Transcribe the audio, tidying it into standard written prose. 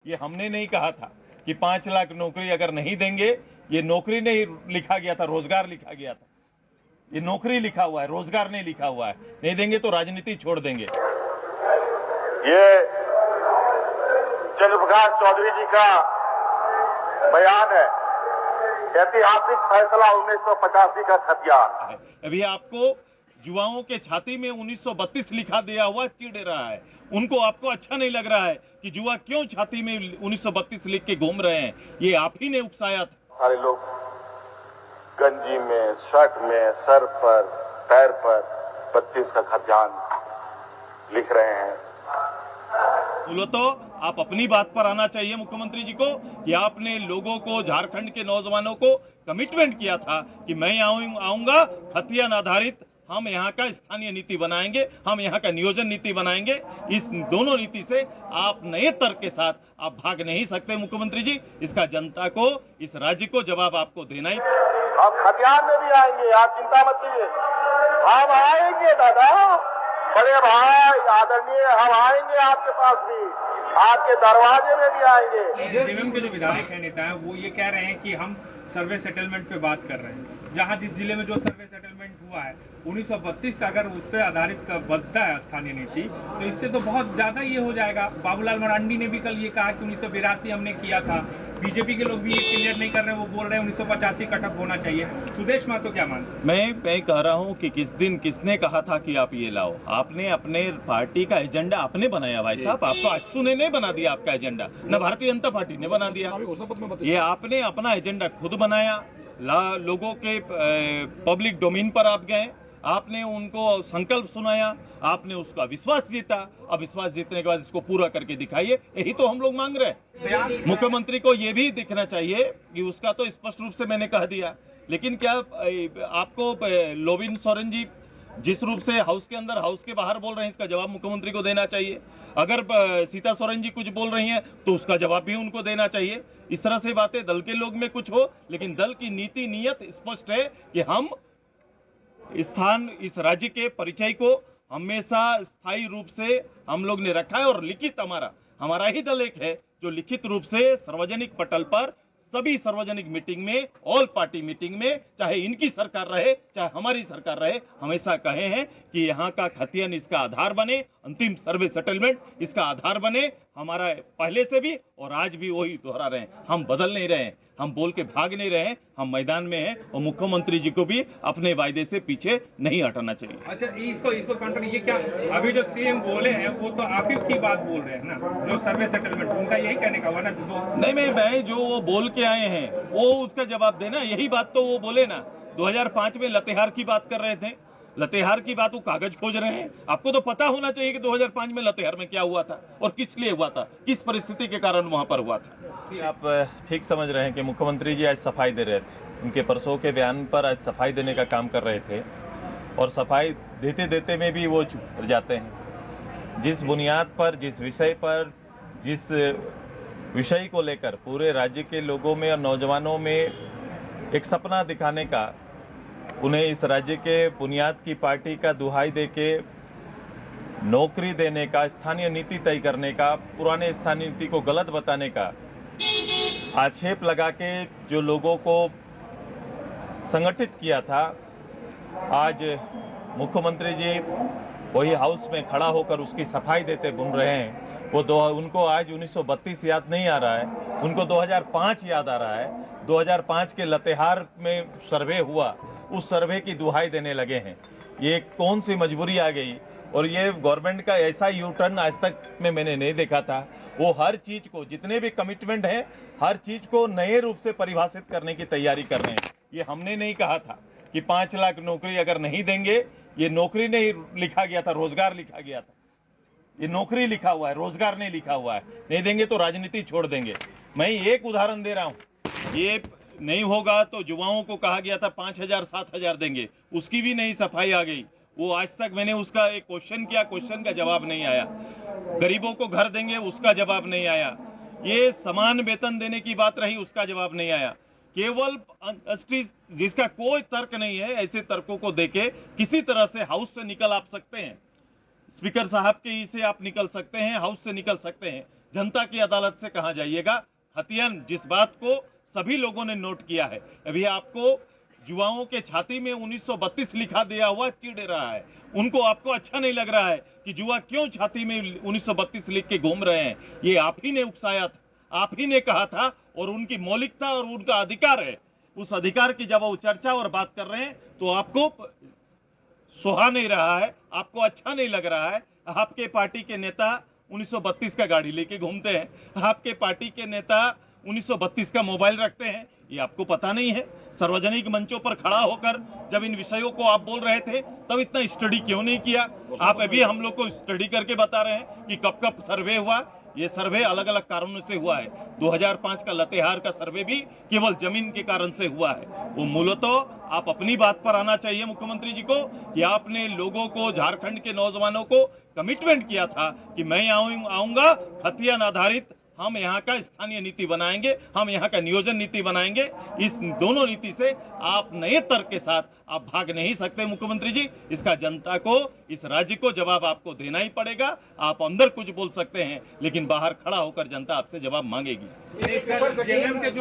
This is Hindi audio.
ये हमने नहीं कहा था कि 5 लाख नौकरी अगर नहीं देंगे, ये नौकरी नहीं लिखा गया था, रोजगार लिखा गया था। ये नौकरी लिखा हुआ है, रोजगार नहीं लिखा हुआ है। नहीं देंगे तो राजनीति छोड़ देंगे। ये चंद्रप्रकाश चौधरी जी का बयान है, ऐतिहासिक फैसला 1985 का खतियान। अभी आपको युवाओं के छाती में 1932 लिखा दिया हुआ चिढ़ रहा है। उनको आपको अच्छा नहीं लग रहा है कि युवा क्यों छाती में 1932 लिख के घूम रहे हैं। ये आप ही ने उकसाया था। सारे लोग गंजी में, शर्ट में, सर पर, पैर पर 32 का खतियान लिख रहे हैं। बोलो तो आप अपनी बात पर आना चाहिए मुख्यमंत्री जी को कि आपने लोगों को, झारखंड के नौजवानों को कमिटमेंट किया था कि मैं आऊंगा, खतियान आधारित हम यहाँ का स्थानीय नीति बनाएंगे, हम यहाँ का नियोजन नीति बनाएंगे। इस दोनों नीति से आप नए तर्क के साथ आप भाग नहीं सकते मुख्यमंत्री जी। इसका जनता को, इस राज्य को जवाब आपको देना ही। हम खतियान में भी आएंगे, आप चिंता मत कीजिए। हम आएंगे दादा, बड़े भाई आदरणीय, हम आएंगे आपके पास भी, आपके दरवाजे में भी आएंगे। जेएमएम के जो विधायक है, नेता है, वो ये कह रहे हैं कि हम सर्वे सेटलमेंट पे बात कर रहे हैं। जहां जिस जिले में जो सर्वे सेटलमेंट हुआ है 1932 अगर उस पर आधारित बनता है स्थानीय नीति, तो इससे तो बहुत ज्यादा ये हो जाएगा। बाबूलाल मरांडी ने भी कल ये कहा कि 1982 हमने किया था। बीजेपी के लोग भी ये क्लियर नहीं कर रहे, वो बोल रहे हैं 1985 कटअप होना चाहिए। सुदेश महतो क्या मानते हैं? मैं कह रहा हूँ कि किस दिन किसने कहा था कि आप ये लाओ। आपने अपने पार्टी का एजेंडा आपने बनाया भाई साहब। आपको आजसू ने नहीं बना दिया आपका एजेंडा, न भारतीय जनता पार्टी ने बना दिया। ये आपने अपना एजेंडा खुद बनाया। लोगों के पब्लिक डोमेन पर आप गए, आपने उनको संकल्प सुनाया, आपने उसका विश्वास जीता। अब विश्वास जीतने के बाद इसको पूरा करके दिखाइए, यही तो हम लोग मांग रहे हैं। मुख्यमंत्री को ये भी दिखना चाहिए कि उसका तो स्पष्ट रूप से मैंने कह दिया, लेकिन क्या आपको लोविन सोरेन जी जिस रूप से हाउस के अंदर, हाउस के बाहर बोल रहे हैं, इसका जवाब मुख्यमंत्री को देना चाहिए। अगर सीता सोरेन जी कुछ बोल रही हैं तो उसका जवाब भी उनको देना चाहिए। इस तरह से बातें दल के लोग में कुछ हो, लेकिन दल की नीति नियत स्पष्ट है कि हम स्थान, इस राज्य के परिचय को हमेशा स्थायी रूप से हम लोग ने रखा है। और लिखित हमारा ही दल एक है जो लिखित रूप से सार्वजनिक पटल पर सभी सार्वजनिक मीटिंग में, ऑल पार्टी मीटिंग में, चाहे इनकी सरकार रहे चाहे हमारी सरकार रहे, हमेशा कहे हैं कि यहाँ का खतियान इसका आधार बने, अंतिम सर्वे सेटलमेंट इसका आधार बने। हमारा पहले से भी और आज भी वही दोहरा रहे हैं। हम बदल नहीं रहे हैं, हम बोल के भाग नहीं रहे हैं, हम मैदान में हैं। और मुख्यमंत्री जी को भी अपने वायदे से पीछे नहीं हटना चाहिए। अच्छा, इसको काउंटर, ये क्या अभी जो सीएम बोले हैं वो तो आप ही की बात बोल रहे हैं ना, जो सर्वे सेटलमेंट, उनका यही कहने का हुआ ना। नहीं, मैं जो वो बोल के आए हैं वो उसका जवाब देना, यही बात तो वो बोले ना। 2005 में लतेहार की बात कर रहे थे, लतेहार की बात वो कागज खोज रहे हैं। आपको तो पता होना चाहिए कि 2005 में लतेहार में क्या हुआ था और किस लिए हुआ था, किस परिस्थिति के कारण वहां पर हुआ था। आप ठीक समझ रहे हैं कि मुख्यमंत्री जी आज सफाई दे रहे थे। उनके परसों के बयान पर आज सफाई देने का काम कर रहे थे और सफाई देते देते में भी वो चुप जाते हैं। जिस बुनियाद पर, जिस विषय पर, जिस विषय को लेकर पूरे राज्य के लोगों में और नौजवानों में एक सपना दिखाने का, उन्हें इस राज्य के बुनियाद की पार्टी का दुहाई देके नौकरी देने का, स्थानीय नीति तय करने का, पुराने स्थानीय नीति को गलत बताने का आक्षेप लगा के जो लोगों को संगठित किया था, आज मुख्यमंत्री जी वही हाउस में खड़ा होकर उसकी सफाई देते बुन रहे हैं। उनको आज 1932 याद नहीं आ रहा है, उनको 2005 याद आ रहा है। 2005 के लतेहार में सर्वे हुआ, उस सर्वे की दुहाई देने लगे हैं। ये कौन सी मजबूरी आ गई। और ये गवर्नमेंट का ऐसा यू टर्न आज तक में मैंने नहीं देखा था। वो हर चीज को, जितने भी कमिटमेंट है, हर चीज को नए रूप से परिभाषित करने की तैयारी कर रहे हैं। ये हमने नहीं कहा था कि 5 लाख नौकरी अगर नहीं देंगे, ये नौकरी नहीं लिखा गया था, रोजगार लिखा गया था। ये नौकरी लिखा हुआ है, रोजगार नहीं लिखा हुआ है। नहीं देंगे तो राजनीति छोड़ देंगे। मैं एक उदाहरण दे रहा हूं, ये नहीं होगा तो युवाओं को कहा गया था 5,000 7,000 देंगे, उसकी भी नहीं सफाई आ गई। वो आज तक मैंने उसका एक क्वेश्चन किया, क्वेश्चन का जवाब नहीं आया। गरीबों को घर देंगे, उसका जवाब नहीं आया। ये समान वेतन देने की बात रही, उसका जवाब नहीं आया। केवल जिसका कोई तर्क नहीं है, ऐसे तर्कों को देके किसी तरह से हाउस से निकल आप सकते हैं, स्पीकर साहब के ही से आप निकल सकते हैं, हाउस से निकल सकते हैं। जनता की अदालत से कहाँ जाइएगा। हथियान जिस बात को सभी लोगों ने नोट किया है, अभी आपको युवाओं के छाती में 1932 लिखा दिया हुआ चिढ़ रहा है, उनको आपको अच्छा नहीं लग रहा है कि युवा क्यों छाती में 1932 लिख के घूम रहे हैं। ये आप ही ने उकसाया था, आप ही ने कहा था, और उनकी मौलिकता और उनका अधिकार है। उस अधिकार की जब वो चर्चा और बात कर रहे हैं तो आपको सुहा नहीं रहा है, आपको अच्छा नहीं लग रहा है। आपके पार्टी के नेता 1932 का गाड़ी लेके घूमते हैं, आपके पार्टी के नेता 1932 का मोबाइल रखते हैं, ये आपको पता नहीं है। सार्वजनिक मंचों पर खड़ा होकर जब इन विषयों को आप बोल रहे थे तब इतना स्टडी क्यों नहीं किया। आप अभी हम लोग को स्टडी करके बता रहे हैं कि कब कब सर्वे हुआ। ये सर्वे अलग अलग कारणों से हुआ है। 2005 का लतेहार का सर्वे भी केवल जमीन के कारण से हुआ है। वो मूलतः आप अपनी बात पर आना चाहिए मुख्यमंत्री जी को कि आपने लोगों को, झारखंड के नौजवानों को कमिटमेंट किया था कि मैं आऊंगा, हथियार आधारित हम यहाँ का स्थानीय नीति बनाएंगे, हम यहाँ का नियोजन नीति बनाएंगे। इस दोनों नीति से आप नए तर्क के साथ आप भाग नहीं सकते मुख्यमंत्री जी। इसका जनता को, इस राज्य को जवाब आपको देना ही पड़ेगा। आप अंदर कुछ बोल सकते हैं लेकिन बाहर खड़ा होकर जनता आपसे जवाब मांगेगी। जेएमएम के जो